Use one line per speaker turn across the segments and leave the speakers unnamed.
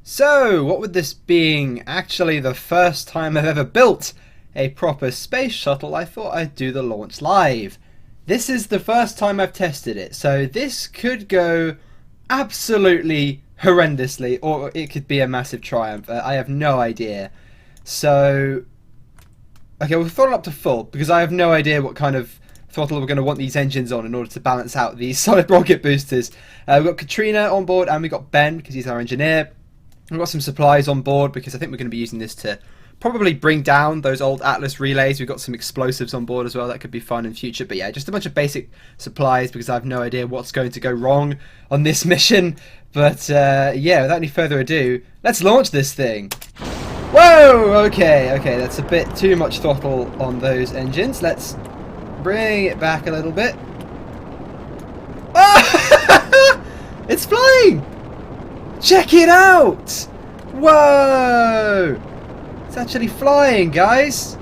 So, what with this being actually the first time I've ever built a proper space shuttle, I thought I'd do the launch live. This is the first time I've tested it, so this could go absolutely horrendously, or it could be a massive triumph. I have no idea. So, okay, we'll throttle up to full, because I have no idea what kind of throttle we're going to want these engines on in order to balance out these solid rocket boosters. We've got Katrina on board, and we've got Ben, because he's our engineer. We've got some supplies on board because I think we're going to be using this to probably bring down those old Atlas relays. We've got some explosives on board as well. That could be fun in future. But yeah, just a bunch of basic supplies because I have no idea what's going to go wrong on this mission. But yeah, without any further ado, let's launch this thing. Whoa! Okay, that's a bit too much throttle on those engines. Let's bring it back a little bit. Ah! It's flying! Check it out! Whoa! It's actually flying, guys!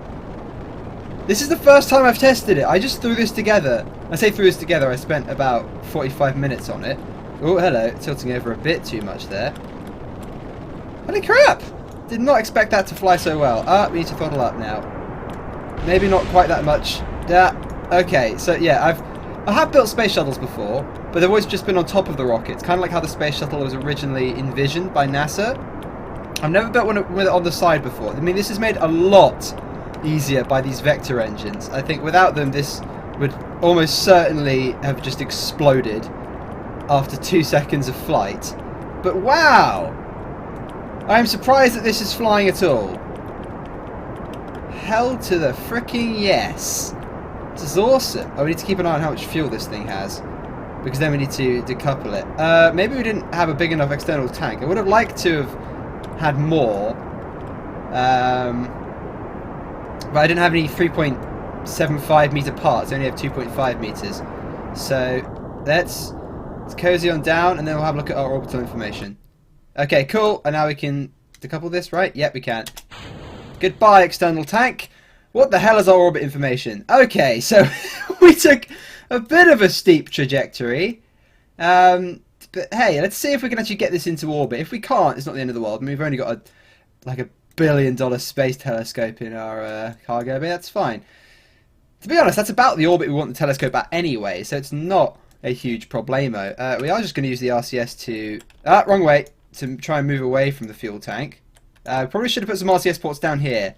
This is the first time I've tested it. I just threw this together. I say threw this together, I spent about 45 minutes on it. Oh, hello. Tilting over a bit too much there. Holy crap! Did not expect that to fly so well. Ah, we need to throttle up now. Maybe not quite that much. Yeah. Okay, so yeah, I have built space shuttles before, but they've always just been on top of the rockets, kind of like how the space shuttle was originally envisioned by NASA. I've never built one with it on the side before. I mean, this is made a lot easier by these vector engines. I think without them, this would almost certainly have just exploded after 2 seconds of flight. But wow! I'm surprised that this is flying at all. Hell to the fricking yes! This is awesome. Oh, we need to keep an eye on how much fuel this thing has, because then we need to decouple it. Maybe we didn't have a big enough external tank. I would have liked to have had more, but I didn't have any 3.75 meter parts. I only have 2.5 meters. So let's cozy on down, and then we'll have a look at our orbital information. Okay, cool. And now we can decouple this, right? Yep, we can. Goodbye, external tank. What the hell is our orbit information? Okay, so we took a bit of a steep trajectory. But hey, let's see if we can actually get this into orbit. If we can't, it's not the end of the world. I mean, we've only got like $1 billion space telescope in our cargo, but that's fine. To be honest, that's about the orbit we want the telescope at anyway, so it's not a huge problemo. We are just going to use the RCS to... Ah, wrong way. To try and move away from the fuel tank. Probably should have put some RCS ports down here.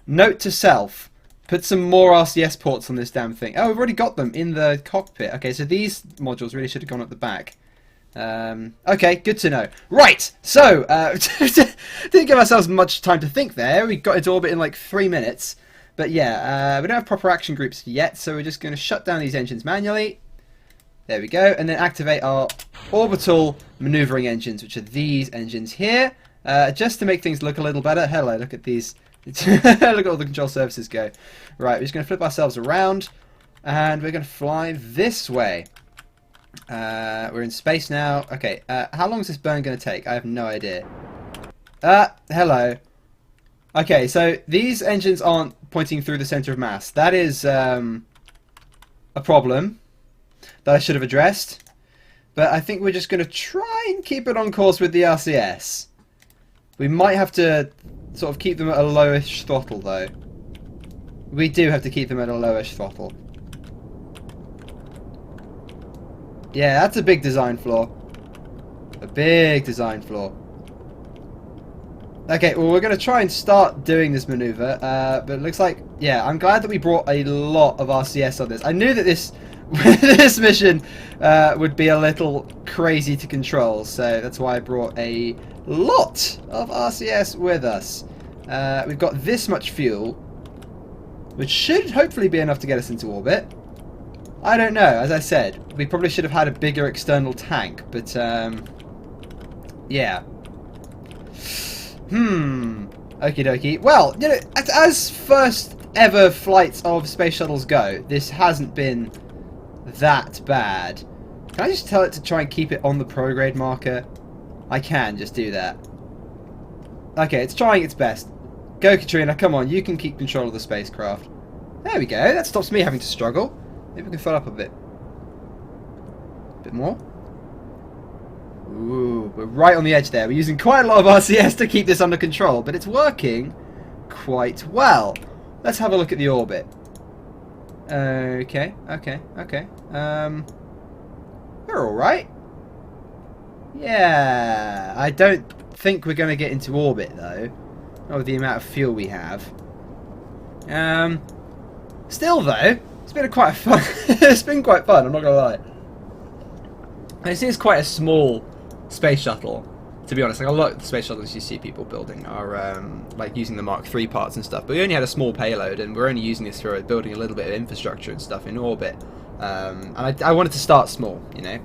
Note to self, put some more RCS ports on this damn thing. Oh, we've already got them in the cockpit. Okay, so these modules really should have gone at the back. Okay, good to know. Right, so, didn't give ourselves much time to think there. We got into orbit in like 3 minutes. But yeah, we don't have proper action groups yet, so we're just going to shut down these engines manually. There we go, and then activate our orbital maneuvering engines, which are these engines here. Just to make things look a little better. Hello, look at these. Look at all the control surfaces go. Right, we're just going to flip ourselves around, and we're going to fly this way. We're in space now. Okay, how long is this burn going to take? I have no idea. Hello. Okay, so these engines aren't pointing through the center of mass. That is a problem that I should have addressed. But I think we're just going to try and keep it on course with the RCS. We might have to sort of keep them at a lowish throttle, though. We do have to keep them at a lowish throttle. Yeah, that's a big design flaw. A big design flaw. Okay, well, we're going to try and start doing this maneuver, but it looks like... Yeah, I'm glad that we brought a lot of RCS on this. I knew that this this mission would be a little crazy to control, so that's why I brought a lot of RCS with us. We've got this much fuel, which should hopefully be enough to get us into orbit. I don't know, as I said, we probably should have had a bigger external tank, but yeah. Okie dokie. Well, you know, as first ever flights of space shuttles go, this hasn't been that bad. Can I just tell it to try and keep it on the prograde marker? I can just do that. Okay, it's trying its best. Go, Katrina, come on, you can keep control of the spacecraft. There we go, that stops me having to struggle. Maybe we can fill up a bit. Bit more. Ooh, we're right on the edge there. We're using quite a lot of RCS to keep this under control, but it's working quite well. Let's have a look at the orbit. Okay. We're alright. Yeah, I don't think we're going to get into orbit, though. Not with the amount of fuel we have. Still, though, it's been quite fun. It's been quite fun, I'm not going to lie. This is quite a small space shuttle, to be honest. Like, a lot of the space shuttles you see people building are like using the Mark III parts and stuff, but we only had a small payload, and we're only using this for building a little bit of infrastructure and stuff in orbit. And I wanted to start small, you know.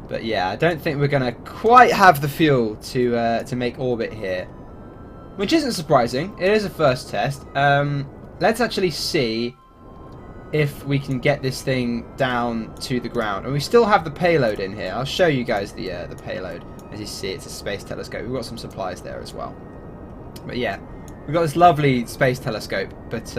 But yeah, I don't think we're going to quite have the fuel to make orbit here, which isn't surprising. It is a first test. Let's actually see if we can get this thing down to the ground. And we still have the payload in here. I'll show you guys the payload. As you see, it's a space telescope. We've got some supplies there as well. But yeah, we've got this lovely space telescope. But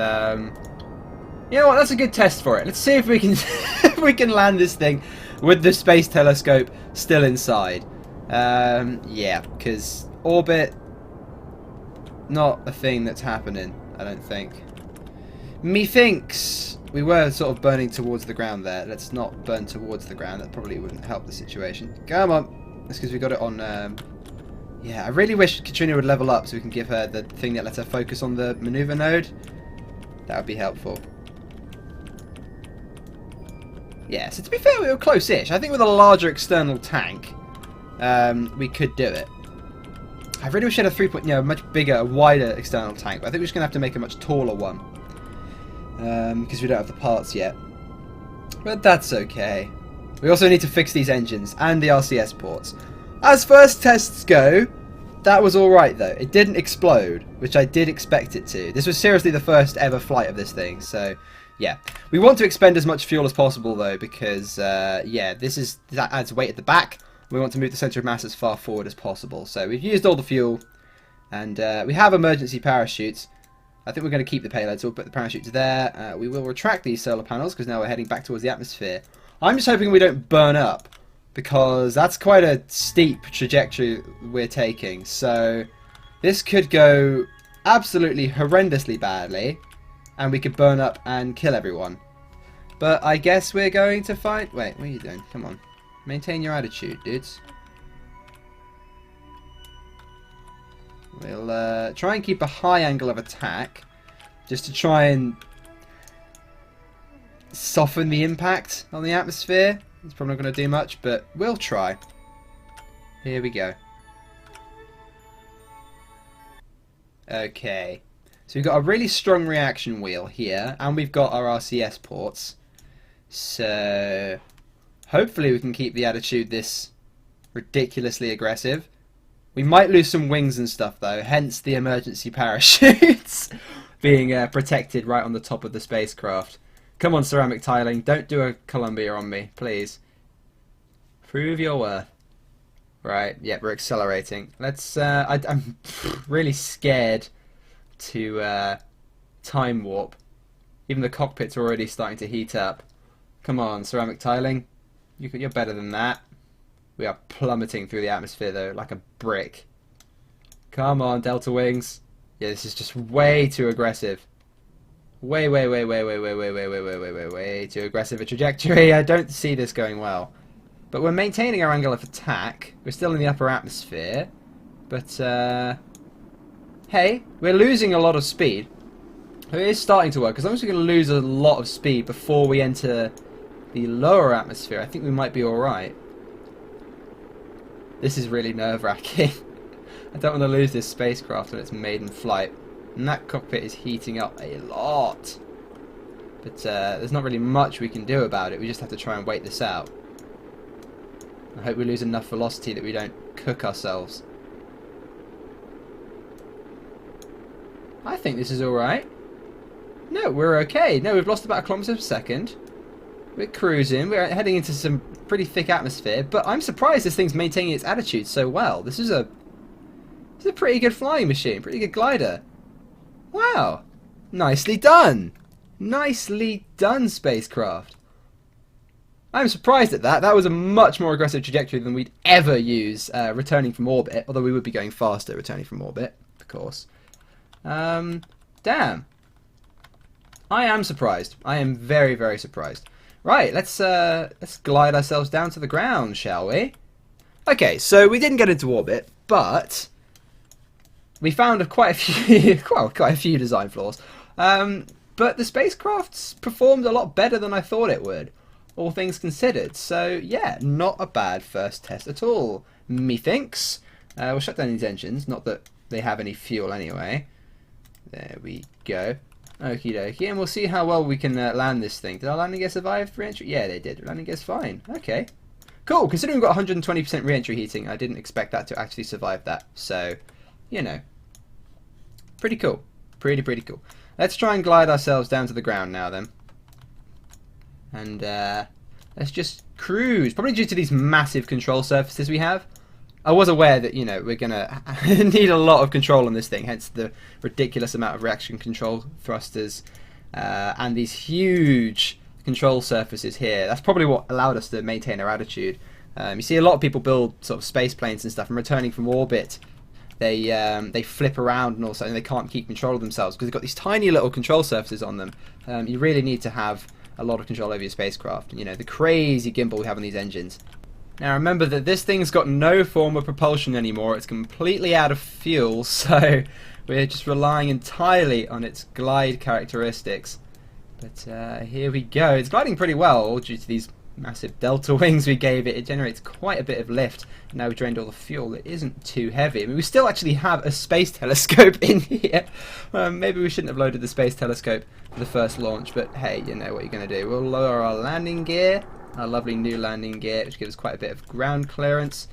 you know what? That's a good test for it. Let's see if we can if we can land this thing with the space telescope still inside. Yeah, because orbit, not a thing that's happening, I don't think. Methinks we were sort of burning towards the ground there. Let's not burn towards the ground. That probably wouldn't help the situation. Come on. That's because we got it on... yeah, I really wish Katrina would level up so we can give her the thing that lets her focus on the maneuver node. That would be helpful. Yeah, so to be fair, we were close-ish. I think with a larger external tank, we could do it. I really wish we had a 3 a much bigger, wider external tank, but I think we're just going to have to make a much taller one. Because we don't have the parts yet. But that's okay. We also need to fix these engines and the RCS ports. As first tests go, that was alright though. It didn't explode, which I did expect it to. This was seriously the first ever flight of this thing, so yeah. We want to expend as much fuel as possible though, because yeah, that adds weight at the back. We want to move the centre of mass as far forward as possible. So we've used all the fuel, and we have emergency parachutes. I think we're going to keep the payload, so we'll put the parachutes there. We will retract these solar panels, because now we're heading back towards the atmosphere. I'm just hoping we don't burn up, because that's quite a steep trajectory we're taking. So this could go absolutely horrendously badly, and we could burn up and kill everyone. But I guess we're going to find... Wait, what are you doing? Come on. Maintain your attitude, dudes. We'll try and keep a high angle of attack, just to try and soften the impact on the atmosphere. It's probably not going to do much, but we'll try. Here we go. Okay. So we've got a really strong reaction wheel here, and we've got our RCS ports. So hopefully we can keep the attitude this ridiculously aggressive. We might lose some wings and stuff though, hence the emergency parachutes being protected right on the top of the spacecraft. Come on, ceramic tiling, don't do a Columbia on me, please. Prove your worth. Right, yeah, we're accelerating. Let's, I'm really scared to time warp. Even the cockpit's already starting to heat up. Come on, ceramic tiling, you're better than that. We are plummeting through the atmosphere though, like a brick. Come on, Delta Wings. Yeah, this is just way too aggressive. Way too aggressive a trajectory. I don't see this going well. But we're maintaining our angle of attack. We're still in the upper atmosphere. But, hey, we're losing a lot of speed. It is starting to work. As long as we're going to lose a lot of speed before we enter the lower atmosphere, I think we might be alright. This is really nerve-wracking. I don't want to lose this spacecraft on its maiden flight. And that cockpit is heating up a lot. But there's not really much we can do about it. We just have to try and wait this out. I hope we lose enough velocity that we don't cook ourselves. I think this is alright. No, we're okay. No, we've lost about a kilometre per second. We're cruising. We're heading into some pretty thick atmosphere, but I'm surprised this thing's maintaining its attitude so well. This is a pretty good flying machine, pretty good glider. Wow, nicely done. Nicely done, spacecraft. I'm surprised at that. That was a much more aggressive trajectory than we'd ever use returning from orbit, although we would be going faster returning from orbit, of course. Damn. I am surprised. I am very, very surprised. Right, let's glide ourselves down to the ground, shall we? Okay, so we didn't get into orbit, but we found quite a few, quite a few design flaws. But the spacecraft's performed a lot better than I thought it would, all things considered. So yeah, not a bad first test at all, methinks. We'll shut down these engines, not that they have any fuel anyway. There we go. Okie dokie, and we'll see how well we can land this thing. Did our landing gear survive re-entry? Yeah, they did. Landing gear's fine. Okay. Cool, considering we've got 120% re-entry heating, I didn't expect that to actually survive that. So, you know, pretty cool. Pretty cool. Let's try and glide ourselves down to the ground now then. And let's just cruise. Probably due to these massive control surfaces we have. I was aware that, you know, we're going to need a lot of control on this thing, hence the ridiculous amount of reaction control thrusters and these huge control surfaces here. That's probably what allowed us to maintain our attitude. You see a lot of people build sort of space planes and stuff, and returning from orbit, they flip around and all of a sudden they can't keep control of themselves because they've got these tiny little control surfaces on them. You really need to have a lot of control over your spacecraft. You know, the crazy gimbal we have on these engines. Now remember that this thing's got no form of propulsion anymore. It's completely out of fuel, so we're just relying entirely on its glide characteristics. But here we go. It's gliding pretty well, all due to these massive delta wings we gave it. It generates quite a bit of lift. And now we've drained all the fuel. It isn't too heavy. I mean, we still actually have a space telescope in here. Maybe we shouldn't have loaded the space telescope for the first launch, but hey, you know what you're going to do. We'll lower our landing gear. Our lovely new landing gear, which gives us quite a bit of ground clearance,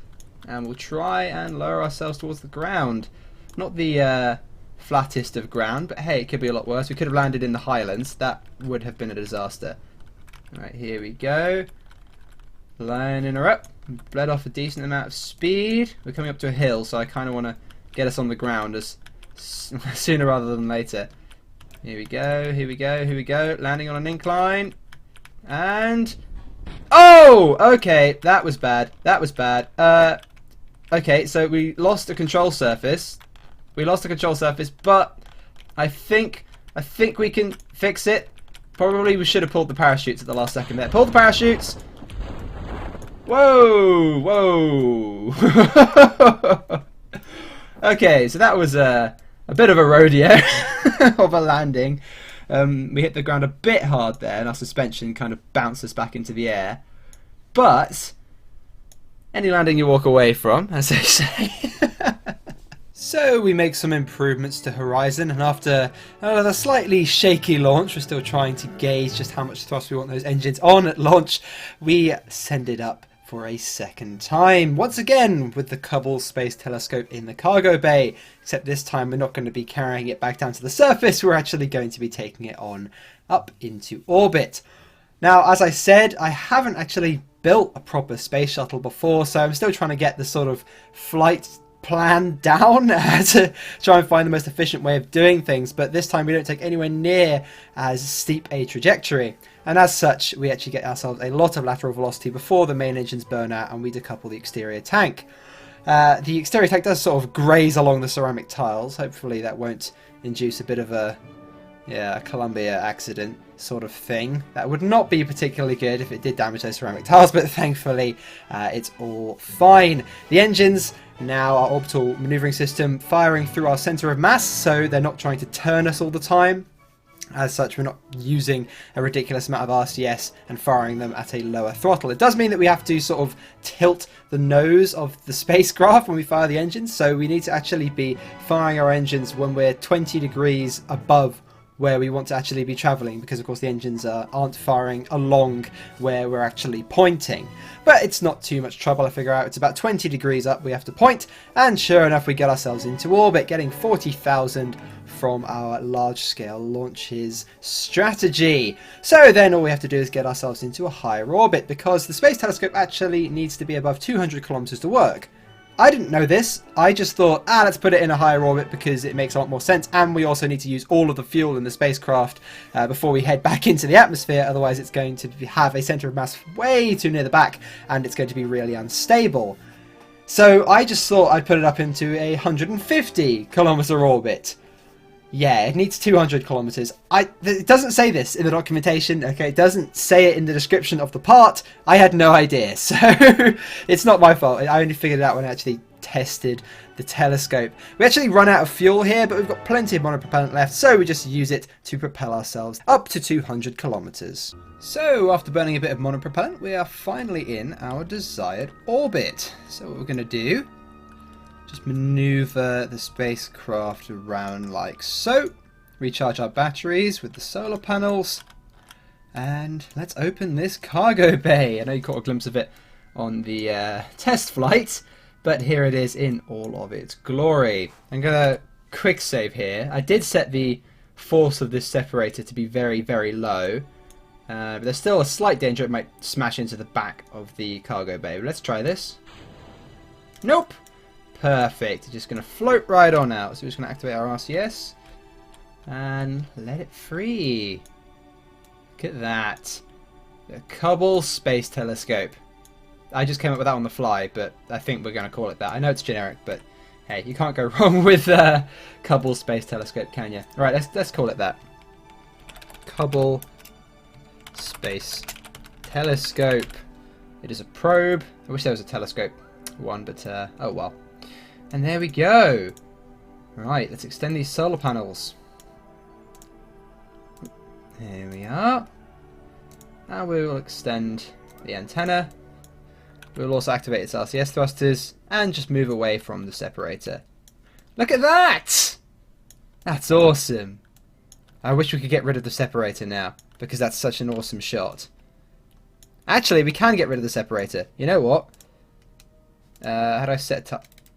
and we'll try and lower ourselves towards the ground. Not the flattest of ground, but hey, it could be a lot worse. We could have landed in the highlands. That would have been a disaster. Right, here we go. Lining her up. Bled off a decent amount of speed. We're coming up to a hill, so I kind of want to get us on the ground as sooner rather than later. Here we go, here we go, here we go. Landing on an incline. And... oh! Okay, that was bad. That was bad. Okay, so we lost a control surface. We lost a control surface, but I think we can fix it. Probably we should have pulled the parachutes at the last second there. Pull the parachutes! Whoa! Whoa! Okay, so that was a bit of a rodeo of a landing. We hit the ground a bit hard there, and our suspension kind of bounced us back into the air. But any landing you walk away from, as they say. So we make some improvements to Horizon, and after a slightly shaky launch, we're still trying to gauge just how much thrust we want those engines on at launch. We send it up for a second time, once again with the Kerbal Space Telescope in the cargo bay, except this time we're not going to be carrying it back down to the surface, we're actually going to be taking it on up into orbit. Now, as I said, I haven't actually built a proper space shuttle before, so I'm still trying to get the sort of flight plan down to try and find the most efficient way of doing things, but this time we don't take anywhere near as steep a trajectory, and as such we actually get ourselves a lot of lateral velocity before the main engines burn out and we decouple the exterior tank. The exterior tank does sort of graze along the ceramic tiles. Hopefully that won't induce a bit of a Columbia accident sort of thing. That would not be particularly good if it did damage those ceramic tiles, but thankfully it's all fine. The engines, now our orbital maneuvering system, firing through our center of mass, so they're not trying to turn us all the time. As such, we're not using a ridiculous amount of RCS and firing them at a lower throttle. It does mean that we have to sort of tilt the nose of the spacecraft when we fire the engines, so we need to actually be firing our engines when we're 20 degrees above where we want to actually be travelling, because of course the engines aren't firing along where we're actually pointing. But it's not too much trouble, I figure out. It's about 20 degrees up we have to point, and sure enough we get ourselves into orbit, getting 40,000 from our large-scale launches strategy. So then all we have to do is get ourselves into a higher orbit, because the Space Telescope actually needs to be above 200 kilometers to work. I didn't know this. I just thought, let's put it in a higher orbit because it makes a lot more sense, and we also need to use all of the fuel in the spacecraft before we head back into the atmosphere. Otherwise it's going to have a center of mass way too near the back, and it's going to be really unstable. So I just thought I'd put it up into a 150 kilometer orbit. Yeah, it needs 200 kilometers. It doesn't say this in the documentation, okay? It doesn't say it in the description of the part. I had no idea, so it's not my fault. I only figured it out when I actually tested the telescope. We actually run out of fuel here, but we've got plenty of monopropellant left, so we just use it to propel ourselves up to 200 kilometers. So, after burning a bit of monopropellant, we are finally in our desired orbit. So what we're going to do, just maneuver the spacecraft around like so. Recharge our batteries with the solar panels. And let's open this cargo bay. I know you caught a glimpse of it on the test flight, but here it is in all of its glory. I'm going to quick save here. I did set the force of this separator to be very, very low. But there's still a slight danger it might smash into the back of the cargo bay. But let's try this. Nope. Perfect. It's just going to float right on out. So we're just going to activate our RCS and let it free. Look at that. The Kerbol Space Telescope. I just came up with that on the fly, but I think we're going to call it that. I know it's generic, but hey, you can't go wrong with Kerbol Space Telescope, can you? All right, let's call it that. Kerbol Space Telescope. It is a probe. I wish there was a telescope one, but oh well. And there we go. Right, let's extend these solar panels. There we are. And we will extend the antenna. We'll also activate its RCS thrusters and just move away from the separator. Look at that! That's awesome. I wish we could get rid of the separator now, because that's such an awesome shot. Actually, we can get rid of the separator. You know what? How do I set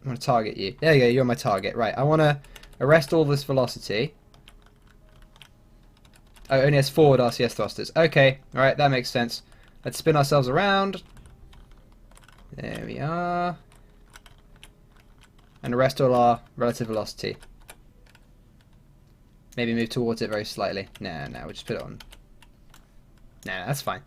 I want to target you. There you go, you're my target. Right, I want to arrest all this velocity. Oh, it only has forward RCS thrusters. Okay, alright, that makes sense. Let's spin ourselves around. There we are. And arrest all our relative velocity. Maybe move towards it very slightly. No, we'll just put it on. No, that's fine.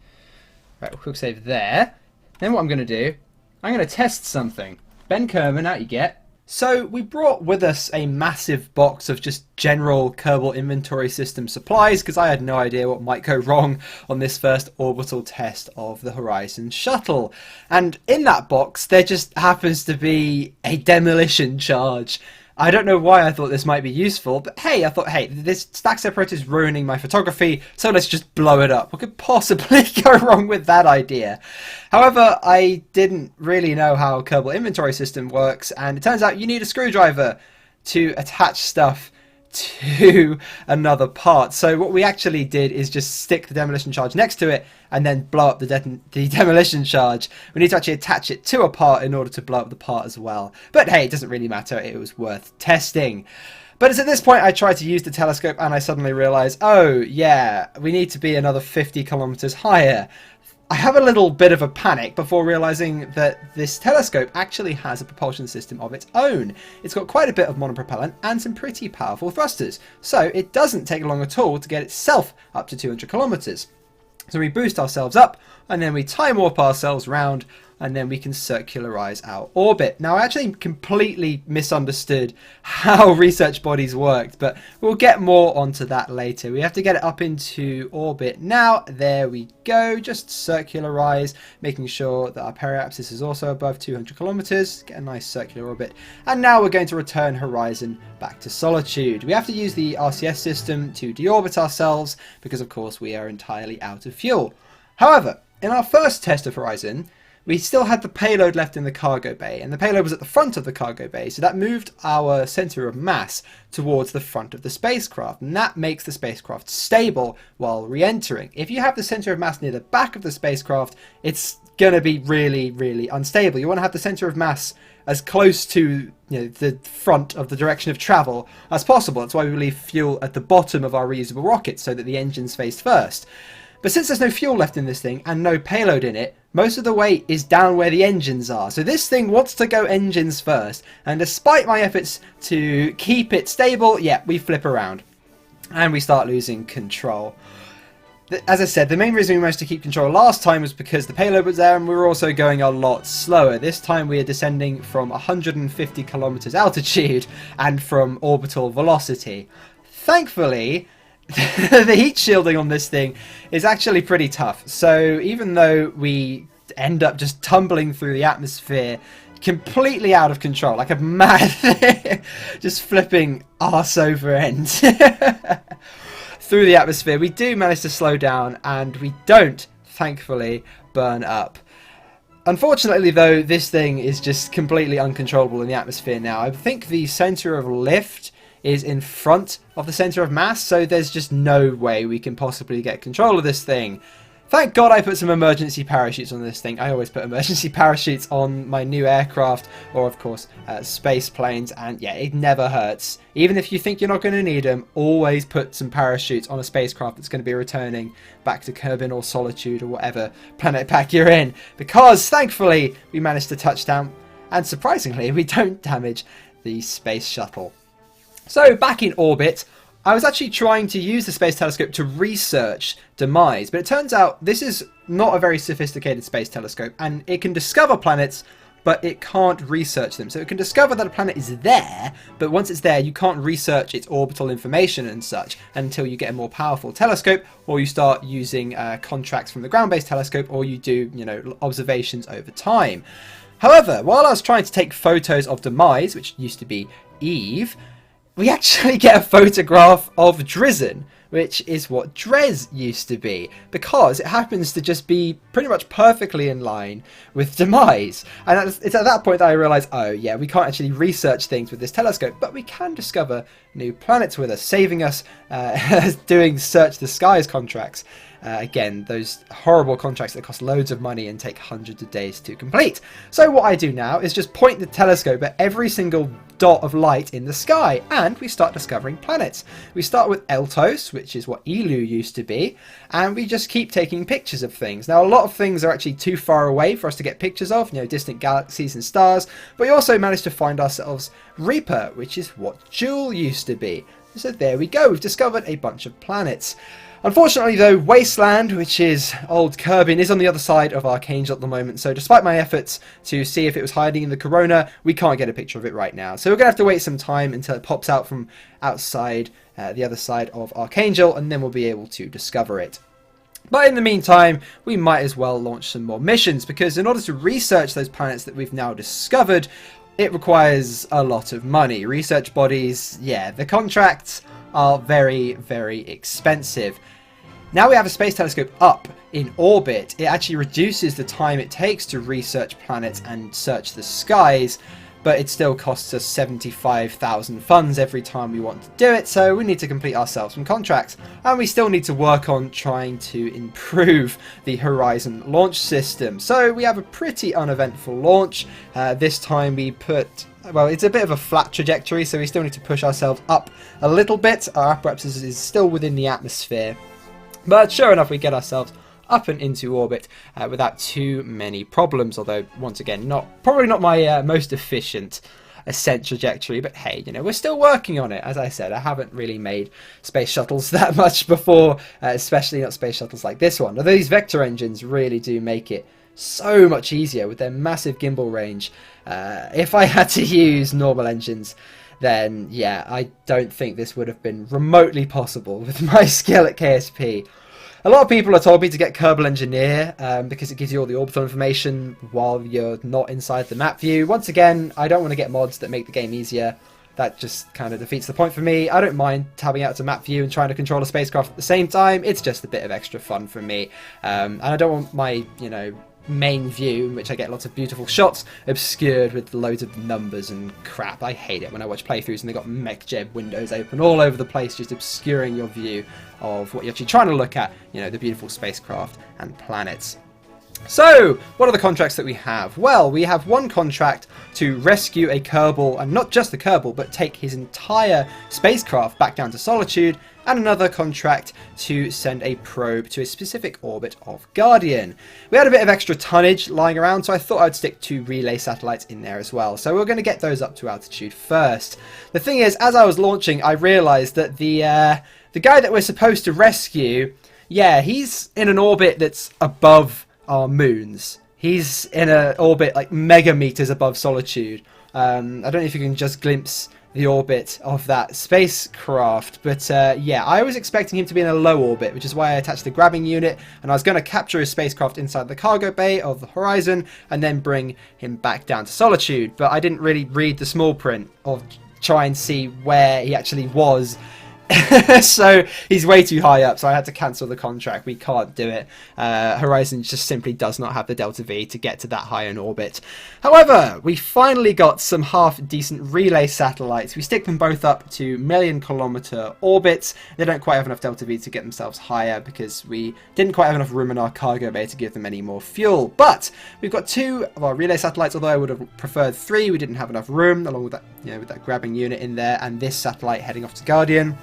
Right, we'll quick save there. Then what I'm going to do, I'm going to test something. Ben Kerbin, out you get. So we brought with us a massive box of just general Kerbal inventory system supplies because I had no idea what might go wrong on this first orbital test of the Horizon shuttle. And in that box there just happens to be a demolition charge. I don't know why I thought this might be useful, but hey, I thought, hey, this stack separator is ruining my photography, so let's just blow it up. What could possibly go wrong with that idea? However, I didn't really know how Kerbal inventory system works, and it turns out you need a screwdriver to attach stuff to another part. So what we actually did is just stick the demolition charge next to it and then blow up the demolition charge. We need to actually attach it to a part in order to blow up the part as well. But hey, it doesn't really matter. It was worth testing. But it's at this point I tried to use the telescope and I suddenly realised, oh yeah, we need to be another 50 kilometers higher. I have a little bit of a panic before realising that this telescope actually has a propulsion system of its own. It's got quite a bit of monopropellant and some pretty powerful thrusters, so it doesn't take long at all to get itself up to 200 kilometers. So we boost ourselves up, and then we time warp ourselves round, and then we can circularize our orbit. Now, I actually completely misunderstood how research bodies worked, but we'll get more onto that later. We have to get it up into orbit now. There we go. Just circularize, making sure that our periapsis is also above 200 kilometers. Get a nice circular orbit. And now we're going to return Horizon back to Solitude. We have to use the RCS system to deorbit ourselves because, of course, we are entirely out of fuel. However, in our first test of Horizon, we still had the payload left in the cargo bay, and the payload was at the front of the cargo bay, so that moved our center of mass towards the front of the spacecraft, and that makes the spacecraft stable while re-entering. If you have the center of mass near the back of the spacecraft, it's going to be really, really unstable. You want to have the center of mass as close to the front of the direction of travel as possible. That's why we leave fuel at the bottom of our reusable rocket, so that the engines face first. But since there's no fuel left in this thing and no payload in it, most of the weight is down where the engines are. So this thing wants to go engines first, and despite my efforts to keep it stable, yeah, we flip around and we start losing control. As I said, the main reason we managed to keep control last time was because the payload was there and we were also going a lot slower. This time we are descending from 150 kilometers altitude and from orbital velocity. Thankfully, the heat shielding on this thing is actually pretty tough. So even though we end up just tumbling through the atmosphere completely out of control, like a mad thing, just flipping arse over end through the atmosphere, we do manage to slow down and we don't, thankfully, burn up. Unfortunately though, this thing is just completely uncontrollable in the atmosphere now. I think the center of lift is in front of the center of mass, so there's just no way we can possibly get control of this thing. Thank God I put some emergency parachutes on this thing. I always put emergency parachutes on my new aircraft, or of course space planes, and yeah, it never hurts. Even if you think you're not going to need them, always put some parachutes on a spacecraft that's going to be returning back to Kerbin or Solitude or whatever planet pack you're in, because thankfully we managed to touch down, and surprisingly we don't damage the space shuttle. So back in orbit, I was actually trying to use the Space Telescope to research demise, but it turns out this is not a very sophisticated space telescope, and it can discover planets, but it can't research them. So it can discover that a planet is there, but once it's there, you can't research its orbital information and such until you get a more powerful telescope, or you start using contracts from the ground-based telescope, or you do, observations over time. However, while I was trying to take photos of demise, which used to be Eve, we actually get a photograph of Drizzen, which is what Drez used to be, because it happens to just be pretty much perfectly in line with demise. And it's at that point that I realised, oh yeah, we can't actually research things with this telescope, but we can discover new planets with us, saving us doing search the skies contracts. Again, those horrible contracts that cost loads of money and take hundreds of days to complete. So what I do now is just point the telescope at every single dot of light in the sky, and we start discovering planets. We start with Eltos, which is what Elu used to be, and we just keep taking pictures of things. Now, a lot of things are actually too far away for us to get pictures of, distant galaxies and stars, but we also managed to find ourselves Reaper, which is what Jewel used to be. So there we go, we've discovered a bunch of planets. Unfortunately though, Wasteland, which is old Kerbin, is on the other side of Archangel at the moment, so despite my efforts to see if it was hiding in the corona, we can't get a picture of it right now. So we're going to have to wait some time until it pops out from outside the other side of Archangel, and then we'll be able to discover it. But in the meantime, we might as well launch some more missions, because in order to research those planets that we've now discovered, it requires a lot of money. Research bodies, yeah, the contracts are very, very expensive. Now we have a space telescope up in orbit, it actually reduces the time it takes to research planets and search the skies, but it still costs us 75,000 funds every time we want to do it, so we need to complete ourselves some contracts. And we still need to work on trying to improve the Horizon launch system. So we have a pretty uneventful launch. This time we put... well, it's a bit of a flat trajectory, so we still need to push ourselves up a little bit. Our apparatus is still within the atmosphere. But sure enough, we get ourselves up and into orbit without too many problems. Although, once again, probably not my most efficient ascent trajectory. But hey, we're still working on it. As I said, I haven't really made space shuttles that much before, especially not space shuttles like this one. Although these vector engines really do make it so much easier with their massive gimbal range. If I had to use normal engines, then yeah, I don't think this would have been remotely possible with my skill at KSP. A lot of people have told me to get Kerbal Engineer because it gives you all the orbital information while you're not inside the map view. Once again, I don't want to get mods that make the game easier. That just kind of defeats the point for me. I don't mind tabbing out to map view and trying to control a spacecraft at the same time. It's just a bit of extra fun for me. And I don't want my, main view, in which I get lots of beautiful shots, obscured with loads of numbers and crap. I hate it when I watch playthroughs and they've got MechJeb windows open all over the place, just obscuring your view of what you're actually trying to look at, the beautiful spacecraft and planets. So, what are the contracts that we have? Well, we have one contract to rescue a Kerbal, and not just the Kerbal, but take his entire spacecraft back down to Solitude, and another contract to send a probe to a specific orbit of Guardian. We had a bit of extra tonnage lying around, so I thought I'd stick 2 relay satellites in there as well. So we're going to get those up to altitude first. The thing is, as I was launching, I realised that the guy that we're supposed to rescue, yeah, he's in an orbit that's above our moons. He's in an orbit like megameters above Solitude. I don't know if you can just glimpse the orbit of that spacecraft, but yeah, I was expecting him to be in a low orbit, which is why I attached the grabbing unit, and I was going to capture his spacecraft inside the cargo bay of the Horizon and then bring him back down to Solitude. But I didn't really read the small print or try and see where he actually was. So he's way too high up, so I had to cancel the contract. We can't do it. Horizon just simply does not have the Delta V to get to that high in orbit. However, we finally got some half-decent relay satellites. We stick them both up to million-kilometer orbits. They don't quite have enough Delta V to get themselves higher because we didn't quite have enough room in our cargo bay to give them any more fuel. But we've got 2 of our relay satellites, although I would have preferred 3. We didn't have enough room, along with that, with that grabbing unit in there, and this satellite heading off to Guardian.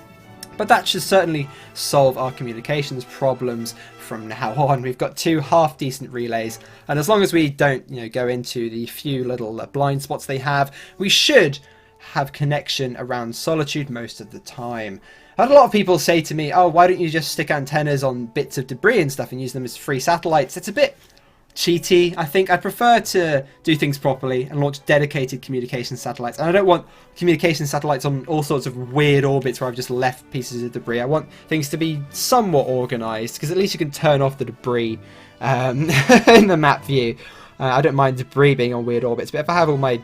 But that should certainly solve our communications problems from now on. We've got 2 half-decent relays, and as long as we don't, go into the few little blind spots they have, we should have connection around Solitude most of the time. I had a lot of people say to me, oh, why don't you just stick antennas on bits of debris and stuff and use them as free satellites? It's a bit cheaty. I think I'd prefer to do things properly and launch dedicated communication satellites. And I don't want communication satellites on all sorts of weird orbits where I've just left pieces of debris. I want things to be somewhat organised, because at least you can turn off the debris in the map view. I don't mind debris being on weird orbits, but if I have all my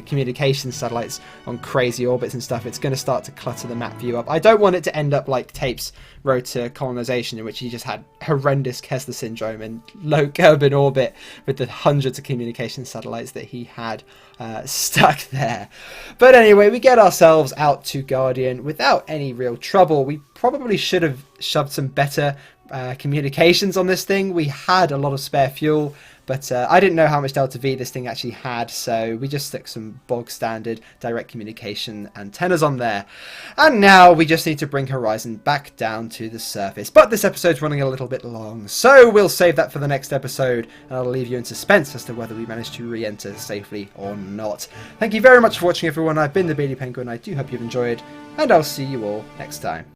communication satellites on crazy orbits and stuff, it's going to start to clutter the map view up. I don't want it to end up like Tape's road to colonization, in which he just had horrendous Kessler syndrome and low Kerbin orbit with the hundreds of communication satellites that he had stuck there. But anyway, we get ourselves out to Guardian without any real trouble. We probably should have shoved some better communications on this thing. We had a lot of spare fuel, but I didn't know how much Delta V this thing actually had, so we just stuck some bog standard direct communication antennas on there. And now we just need to bring Horizon back down to the surface. But this episode's running a little bit long, so we'll save that for the next episode, and I'll leave you in suspense as to whether we manage to re-enter safely or not. Thank you very much for watching, everyone. I've been the Beardy Penguin. I do hope you've enjoyed, and I'll see you all next time.